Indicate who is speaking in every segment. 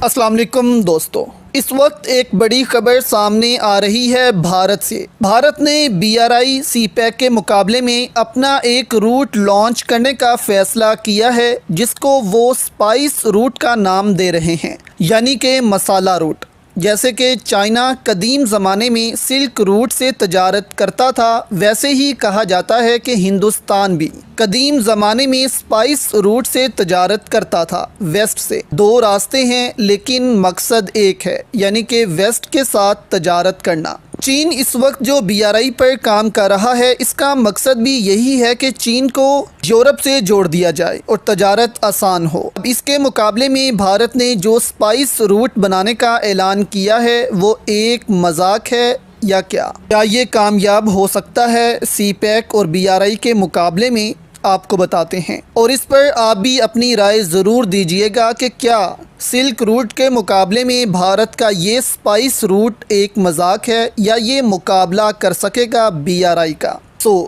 Speaker 1: अस्सलाम वालेकुम दोस्तों, इस वक्त एक बड़ी खबर सामने आ रही है भारत से। भारत ने BRI CPEC के मुकाबले में अपना एक रूट लॉन्च करने का फैसला किया है, जिसको वो स्पाइस रूट का नाम दे रहे हैं, यानी कि मसाला रूट। जैसे कि चाइना कदीम ज़माने में सिल्क रूट से तजारत करता था, वैसे ही कहा जाता है कि हिंदुस्तान भी कदीम ज़माने में स्पाइस रूट से तजारत करता था। वेस्ट से दो रास्ते हैं, लेकिन मकसद एक है, यानी कि वेस्ट के साथ तजारत करना। चीन इस वक्त जो BRI पर काम कर रहा है, इसका मकसद भी यही है कि चीन को यूरोप से जोड़ दिया जाए और तजारत आसान हो। अब इसके मुकाबले में भारत ने जो स्पाइस रूट बनाने का ऐलान किया है, वो एक मजाक है या क्या ये कामयाब हो सकता है CPEC और BRI के मुकाबले में, आपको बताते हैं। और इस पर आप भी अपनी राय ज़रूर दीजिएगा कि क्या सिल्क रूट के मुकाबले में भारत का ये स्पाइस रूट एक मजाक है या ये मुकाबला कर सकेगा BRI का।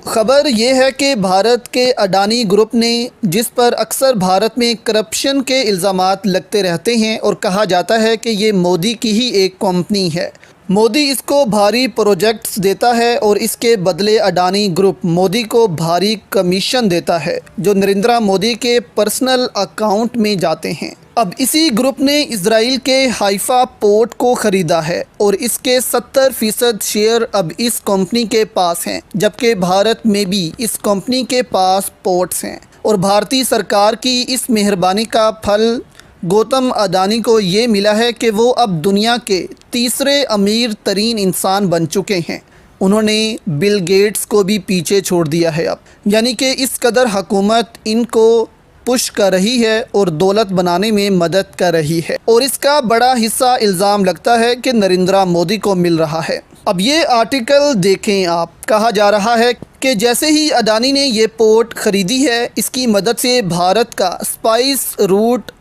Speaker 1: खबर ये है कि भारत के अडानी ग्रुप ने, जिस पर अक्सर भारत में करप्शन के इल्ज़ामात लगते रहते हैं और कहा जाता है कि ये मोदी की ही एक कंपनी है, मोदी इसको भारी प्रोजेक्ट्स देता है और इसके बदले अडानी ग्रुप मोदी को भारी कमीशन देता है, जो नरेंद्र मोदी के पर्सनल अकाउंट में जाते हैं। अब इसी ग्रुप ने इजराइल के हाइफा पोर्ट को ख़रीदा है और इसके 70% शेयर अब इस कंपनी के पास हैं, जबकि भारत में भी इस कंपनी के पास पोर्ट्स हैं। और भारतीय सरकार की इस मेहरबानी का फल गौतम अडानी को ये मिला है कि वो अब दुनिया के तीसरे अमीर तरीन इंसान बन चुके हैं। उन्होंने बिल गेट्स को भी पीछे छोड़ दिया है अब, यानी कि इस कदर हुकूमत इनको पुश कर रही है और दौलत बनाने में मदद कर रही है। और इसका बड़ा हिस्सा इल्ज़ाम लगता है कि नरेंद्र मोदी को मिल रहा है। अब ये आर्टिकल देखें आप, कहा जा रहा है कि जैसे ही अडानी ने ये पोर्ट ख़रीदी है, इसकी मदद से भारत का स्पाइस रूट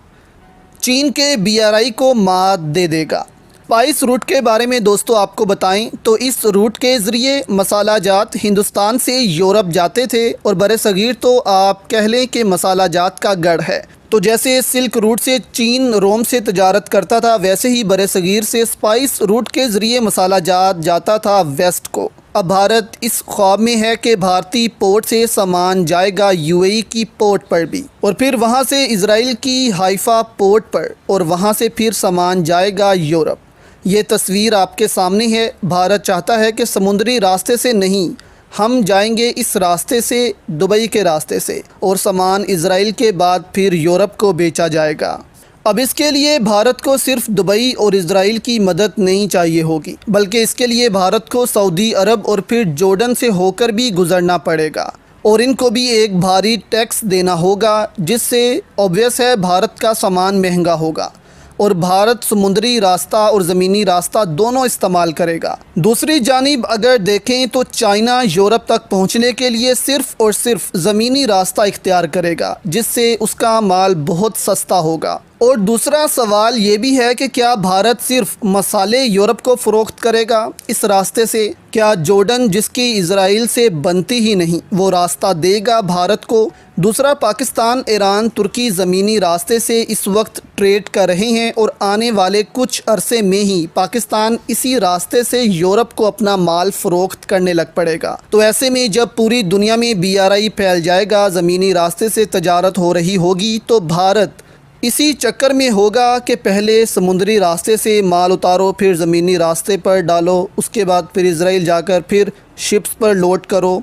Speaker 1: चीन के BRI को मात दे देगा। स्पाइस रूट के बारे में दोस्तों आपको बताएं तो इस रूट के ज़रिए मसाला जात हिंदुस्तान से यूरोप जाते थे और बरसगीर तो आप कह लें कि मसाला जात का गढ़ है। तो जैसे सिल्क रूट से चीन रोम से तजारत करता था, वैसे ही बरसगीर से स्पाइस रूट के ज़रिए मसाला जात जाता था वेस्ट को। अब भारत इस ख्वाब में है कि भारतीय पोर्ट से सामान जाएगा UAE की पोर्ट पर भी, और फिर वहाँ से इजराइल की हाइफा पोर्ट पर, और वहाँ से फिर सामान जाएगा यूरोप। ये तस्वीर आपके सामने है। भारत चाहता है कि समुद्री रास्ते से नहीं, हम जाएंगे इस रास्ते से, दुबई के रास्ते से, और सामान इजराइल के बाद फिर यूरोप को बेचा जाएगा। अब इसके लिए भारत को सिर्फ दुबई और इजराइल की मदद नहीं चाहिए होगी, बल्कि इसके लिए भारत को सऊदी अरब और फिर जॉर्डन से होकर भी गुजरना पड़ेगा, और इनको भी एक भारी टैक्स देना होगा, जिससे ऑब्वियस है भारत का सामान महंगा होगा। और भारत समुद्री रास्ता और ज़मीनी रास्ता दोनों इस्तेमाल करेगा। दूसरी जानिब अगर देखें तो चाइना यूरोप तक पहुंचने के लिए सिर्फ़ और सिर्फ ज़मीनी रास्ता इख्तियार करेगा, जिससे उसका माल बहुत सस्ता होगा। और दूसरा सवाल ये भी है कि क्या भारत सिर्फ मसाले यूरोप को फ़रोख्त करेगा इस रास्ते से? क्या जॉर्डन, जिसकी इजराइल से बनती ही नहीं, वो रास्ता देगा भारत को? दूसरा, पाकिस्तान, ईरान, तुर्की ज़मीनी रास्ते से इस वक्त ट्रेड कर रहे हैं और आने वाले कुछ अरसे में ही पाकिस्तान इसी रास्ते से यूरोप को अपना माल फ़रोख्त करने लग पड़ेगा। तो ऐसे में जब पूरी दुनिया में BRI फैल जाएगा, ज़मीनी रास्ते से तजारत हो रही होगी, तो भारत इसी चक्कर में होगा कि पहले समुद्री रास्ते से माल उतारो, फिर ज़मीनी रास्ते पर डालो, उसके बाद फिर इजराइल जाकर फिर शिप्स पर लोड करो,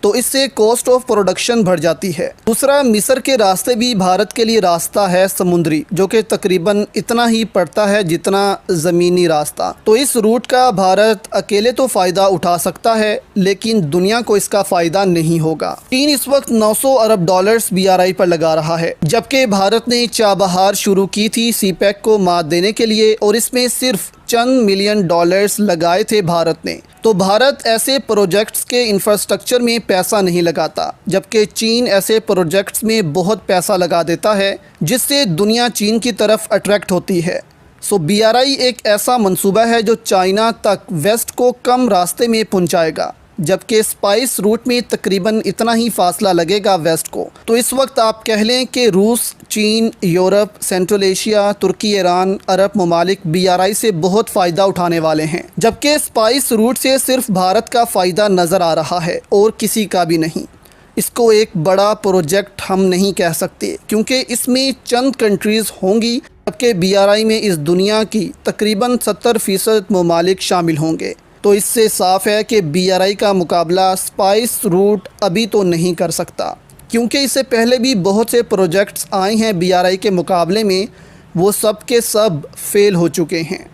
Speaker 1: तो इससे कॉस्ट ऑफ प्रोडक्शन बढ़ जाती है। दूसरा, मिस्र के रास्ते भी भारत के लिए रास्ता है समुद्री, जो कि तकरीबन इतना ही पड़ता है जितना ज़मीनी रास्ता। तो इस रूट का भारत अकेले तो फ़ायदा उठा सकता है, लेकिन दुनिया को इसका फ़ायदा नहीं होगा। चीन इस वक्त 900 अरब डॉलर्स BRI पर लगा रहा है, जबकि भारत ने चाबहार शुरू की थी CPEC को मात देने के लिए, और इसमें सिर्फ चंद मिलियन डॉलर्स लगाए थे भारत ने। तो भारत ऐसे प्रोजेक्ट्स के इंफ्रास्ट्रक्चर में पैसा नहीं लगाता, जबकि चीन ऐसे प्रोजेक्ट्स में बहुत पैसा लगा देता है, जिससे दुनिया चीन की तरफ अट्रैक्ट होती है। BRI एक ऐसा मंसूबा है जो चाइना तक वेस्ट को कम रास्ते में पहुंचाएगा, جبکہ اسپائس روٹ میں تقریباً اتنا ہی فاصلہ لگے گا ویسٹ کو۔ تو اس وقت آپ کہہ لیں کہ روس، چین، یورپ، سینٹرل ایشیا، ترکی، ایران، عرب ممالک BRI سے بہت فائدہ اٹھانے والے ہیں، جبکہ اسپائس روٹ سے صرف بھارت کا فائدہ نظر آ رہا ہے اور کسی کا بھی نہیں۔ اس کو ایک بڑا پروجیکٹ ہم نہیں کہہ سکتے کیونکہ اس میں چند کنٹریز ہوں گی، جبکہ BRI میں اس دنیا کی تقریباً 70% ممالک شامل ہوں گے۔ تو اس سے صاف ہے کہ BRI کا مقابلہ اسپائس روٹ ابھی تو نہیں کر سکتا، کیونکہ اس سے پہلے بھی بہت سے پروجیکٹس آئے ہیں BRI کے مقابلے میں، وہ سب کے سب فیل ہو چکے ہیں۔